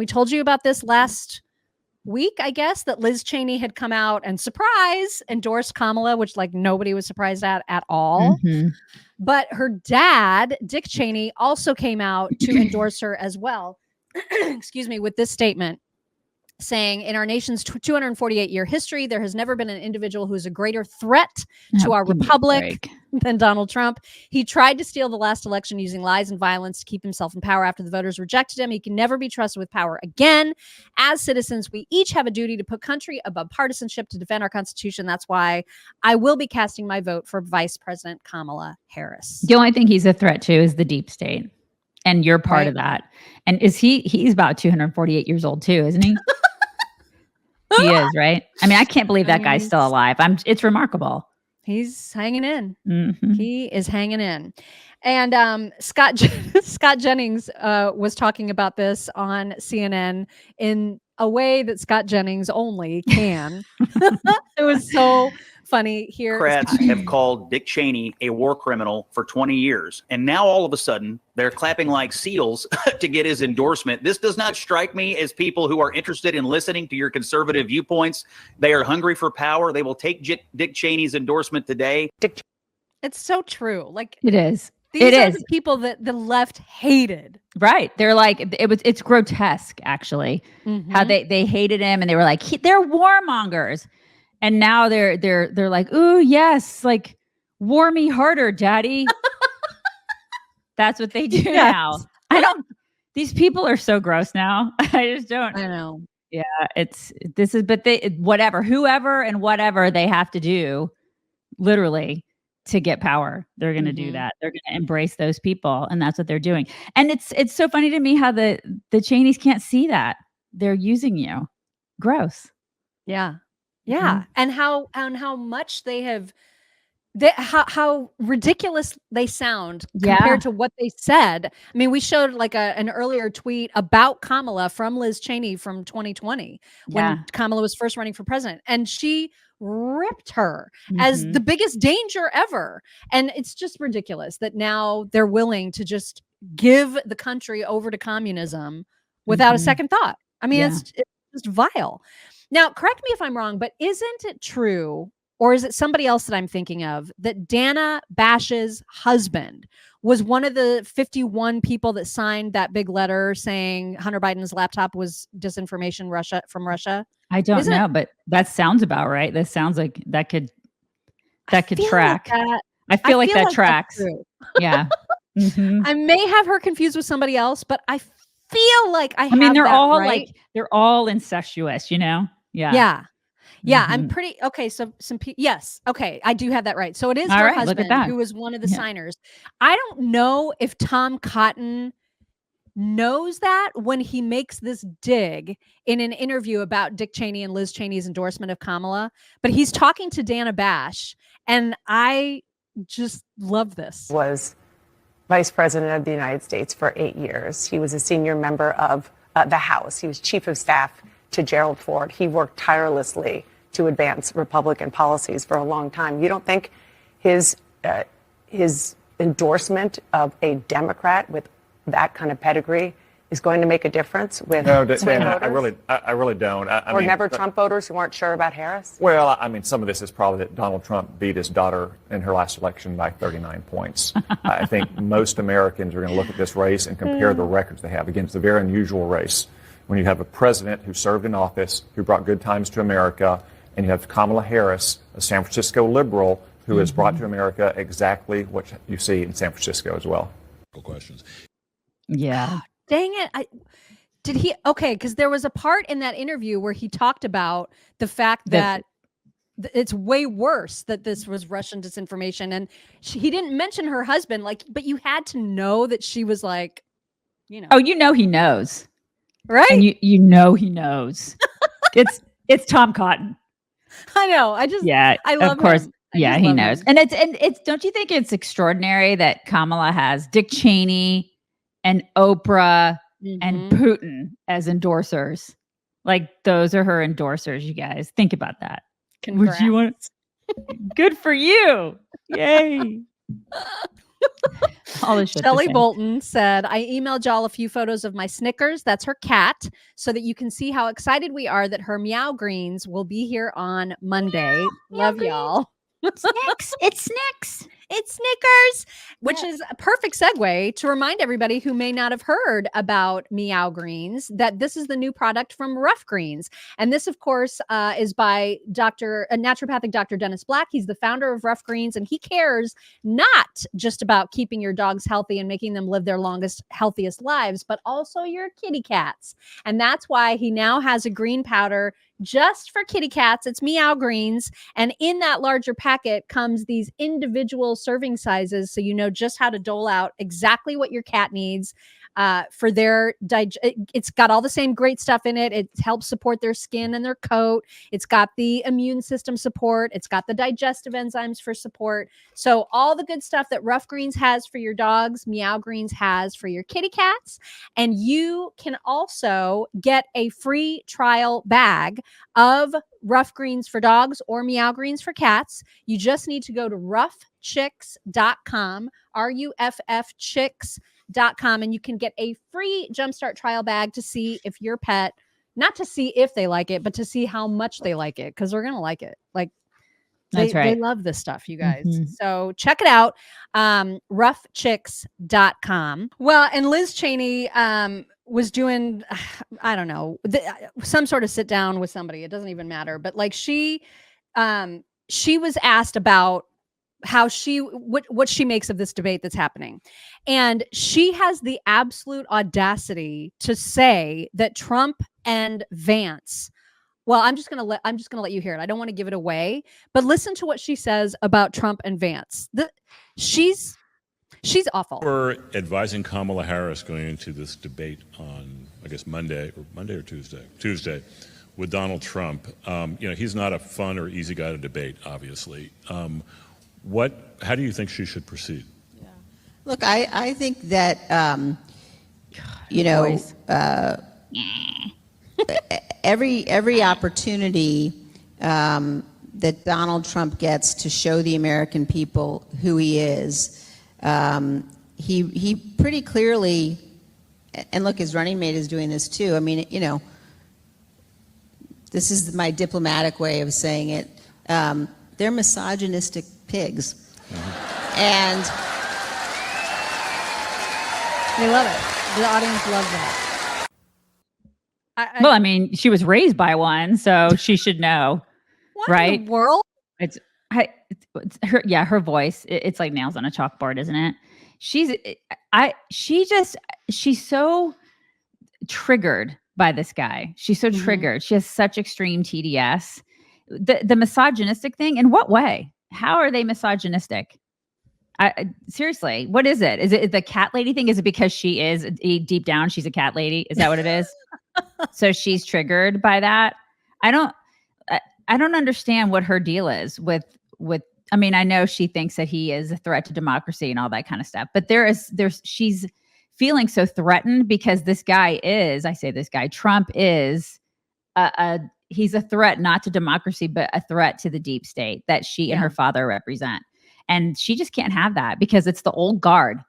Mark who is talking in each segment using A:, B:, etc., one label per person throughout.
A: we told you about this last week, I guess, that Liz Cheney had come out and surprise endorsed Kamala, which like nobody was surprised at all.
B: Mm-hmm.
A: But her dad, Dick Cheney, also came out to endorse her as well. Excuse me, with this statement saying, in our nation's 248-year history, there has never been an individual who is a greater threat to our republic than Donald Trump. He tried to steal the last election using lies and violence to keep himself in power after the voters rejected him. He can never be trusted with power again. As citizens, we each have a duty to put country above partisanship to defend our Constitution. That's why I will be casting my vote for Vice President Kamala Harris.
B: The only thing he's a threat to is the deep state. And you're part of that. And he's about 248 years old too, isn't he? He is, right? I mean, I can't believe that guy's still alive. It's remarkable.
A: He's hanging in.
B: Mm-hmm.
A: He is hanging in. And Scott Jennings was talking about this on CNN in a way that Scott Jennings only can. It was so funny. Here,
C: Democrats have called Dick Cheney a war criminal for 20 years. And now all of a sudden, they're clapping like seals to get his endorsement. This does not strike me as people who are interested in listening to your conservative viewpoints. They are hungry for power. They will take Dick Cheney's endorsement today.
A: It's so true. Like
B: it is.
A: These are the people that the left hated.
B: Right. They're like, it's grotesque, actually, how they hated him. And they were like, they're warmongers. And now they're like, ooh, yes, like war me harder, daddy. That's what they do now. These people are so gross now. I just don't.
A: I know.
B: Yeah, whoever and whatever they have to do, literally, to get power, they're going to do that. They're going to embrace those people, and that's what they're doing. And it's so funny to me how the Cheneys can't see that they're using you. Gross.
A: Yeah. Yeah. And how much they have, how ridiculous they sound compared to what they said. I mean, we showed like an earlier tweet about Kamala from Liz Cheney from 2020 when Kamala was first running for president, and she ripped her as the biggest danger ever. And it's just ridiculous that now they're willing to just give the country over to communism without a second thought. I mean, it's just vile. Now, correct me if I'm wrong, but isn't it true, or is it somebody else that I'm thinking of, that Dana Bash's husband was one of the 51 people that signed that big letter saying Hunter Biden's laptop was disinformation from Russia?
B: I don't know, but that sounds about right. That sounds like that could track. I feel like that tracks. Yeah.
A: I may have her confused with somebody else, but I feel like I
B: mean, they're all
A: right.
B: They're all incestuous, you know?
A: Yeah. I'm pretty okay. So yes. Okay. I do have that right. So it is her husband who was one of the signers. I don't know if Tom Cotton knows that when he makes this dig in an interview about Dick Cheney and Liz Cheney's endorsement of Kamala, but he's talking to Dana Bash, and I just love this.
D: Was Vice President of the United States for 8 years. He was a senior member of the House. He was chief of staff to Gerald Ford. He worked tirelessly to advance Republican policies for a long time. You don't think his endorsement of a Democrat with that kind of pedigree is going to make a difference with swing voters?
E: I really don't.
D: Or never Trump voters who aren't sure about Harris?
E: Well, I mean, some of this is probably that Donald Trump beat his daughter in her last election by 39 points. I think most Americans are going to look at this race and compare the records they have against a very unusual race. When you have a president who served in office, who brought good times to America, and you have Kamala Harris, a San Francisco liberal, who has brought to America exactly what you see in San Francisco as well.
F: Questions.
B: Yeah.
A: Dang it. Did he? Okay. Because there was a part in that interview where he talked about the fact that it's way worse that this was Russian disinformation. And he didn't mention her husband, but you had to know that she was like, you know.
B: Oh, he knows.
A: Right.
B: And you know he knows. It's Tom Cotton.
A: I know. I love
B: of course.
A: him.
B: Yeah, he knows. And it's don't you think it's extraordinary that Kamala has Dick Cheney and Oprah and Putin as endorsers? Like, those are her endorsers, you guys. Think about that.
A: Congrats.
B: Would you want? Good for you. Yay. All the shit.
A: Shelley Bolton said, I emailed y'all a few photos of my Snickers. That's her cat, so that you can see how excited we are that her Meow Greens will be here on Monday. Love y'all.
B: Snicks. It's Snicks.
A: It's Snickers, which is a perfect segue to remind everybody who may not have heard about Meow Greens that this is the new product from Rough Greens. And this, of course, is by naturopathic Dr. Dennis Black. He's the founder of Rough Greens, and he cares not just about keeping your dogs healthy and making them live their longest, healthiest lives, but also your kitty cats. And that's why he now has a green powder just for kitty cats. It's Meow Greens. And in that larger packet comes these individual serving sizes, so you know just how to dole out exactly what your cat needs for their it's got all the same great stuff in it. It helps support their skin and their coat. It's got the immune system support. It's got the digestive enzymes for support. So all the good stuff that Rough Greens has for your dogs, Meow Greens has for your kitty cats. And you can also get a free trial bag of Rough Greens for dogs or Meow Greens for cats. You just need to go to roughchicks.com, RUFF chicks.com, and you can get a free Jumpstart trial bag to see if your pet, not to see if they like it, but to see how much they like it, because they're going to like it. Like,
B: That's right.
A: They love this stuff, you guys. So check it out. Roughchicks.com. Well, and Liz Cheney was doing, I don't know, some sort of sit down with somebody. It doesn't even matter. But like she was asked about how what she makes of this debate that's happening. And she has the absolute audacity to say that Trump and Vance, well, I'm just gonna let you hear it. I don't want to give it away, but listen to what she says about Trump and Vance. She's awful.
F: We're advising Kamala Harris going into this debate on, I guess, Monday or Tuesday, with Donald Trump. He's not a fun or easy guy to debate, obviously. How do you think she should proceed?
G: Yeah. Look, I think that, every opportunity that Donald Trump gets to show the American people who he is, he pretty clearly, and look, his running mate is doing this too. I mean, this is my diplomatic way of saying it. They're misogynistic pigs. And
A: they love it. The audience loves that.
B: Well, I mean, she was raised by one, so she should know,
A: what
B: right?
A: In the world?
B: It's her voice. It's like nails on a chalkboard, isn't it? She's so triggered by this guy. She's so triggered. She has such extreme TDS. The misogynistic thing. In what way? How are they misogynistic? Seriously, what is it? Is it the cat lady thing? Is it because she is deep down she's a cat lady? Is that what it is? So she's triggered by that. I don't understand what her deal is with. I mean, I know she thinks that he is a threat to democracy and all that kind of stuff, but she's feeling so threatened because this guy, Trump is he's a threat not to democracy, but a threat to the deep state that she and her father represent. And she just can't have that because it's the old guard.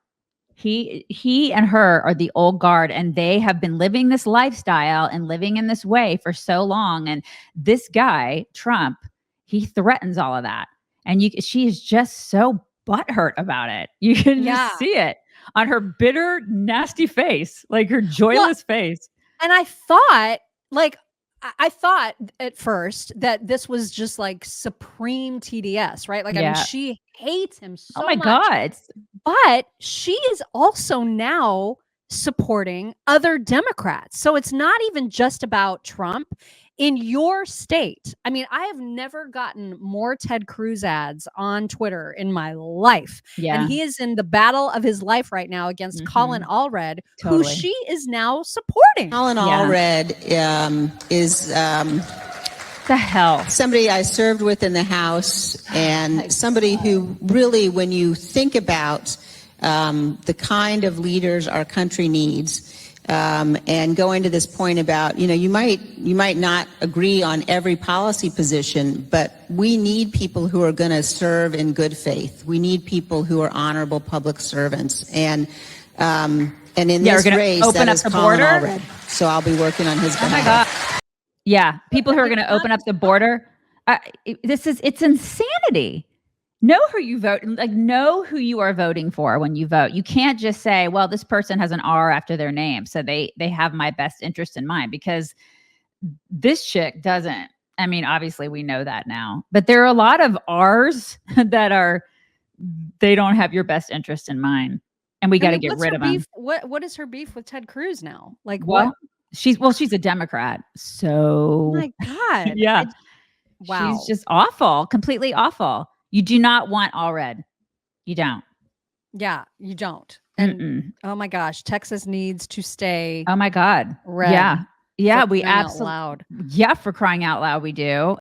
B: He and her are the old guard, and they have been living this lifestyle and living in this way for so long. And this guy, Trump, he threatens all of that. And she is just so butthurt about it. You can just see it on her bitter, nasty face, like her joyless face.
A: And I thought at first that this was just like supreme TDS, right? Like, I mean, she hates him so much.
B: Oh my God.
A: But she is also now supporting other Democrats. So it's not even just about Trump. In your state, I mean, I have never gotten more Ted Cruz ads on Twitter in my life. Yeah. And he is in the battle of his life right now against Colin Allred, who she is now supporting.
G: Colin Allred is
B: the hell
G: somebody I served with in the House, and somebody who really, when you think about the kind of leaders our country needs, And going to this point about, you might not agree on every policy position, but we need people who are going to serve in good faith. We need people who are honorable public servants. And in this race, that is Colin Allred. So I'll be working on his behalf.
B: Oh my God. Yeah, people who are going to open up the border. It's insanity. Know who you vote, like know who you are voting for when you vote. You can't just say, well, this person has an R after their name, so they have my best interest in mind, because this chick doesn't. I mean, obviously we know that now, but there are a lot of R's that they don't have your best interest in mind, and we got to get rid of them.
A: What is her beef with Ted Cruz now? Like,
B: well,
A: what?
B: She's a Democrat, so
A: Oh my God.
B: yeah,
A: wow,
B: she's just awful, completely awful. You do not want Allred. You don't.
A: Yeah, you don't. And oh my gosh, Texas needs to stay.
B: Oh my God.
A: Red.
B: Yeah. Yeah. We absolutely.
A: Loud.
B: Yeah. For crying out loud, we do.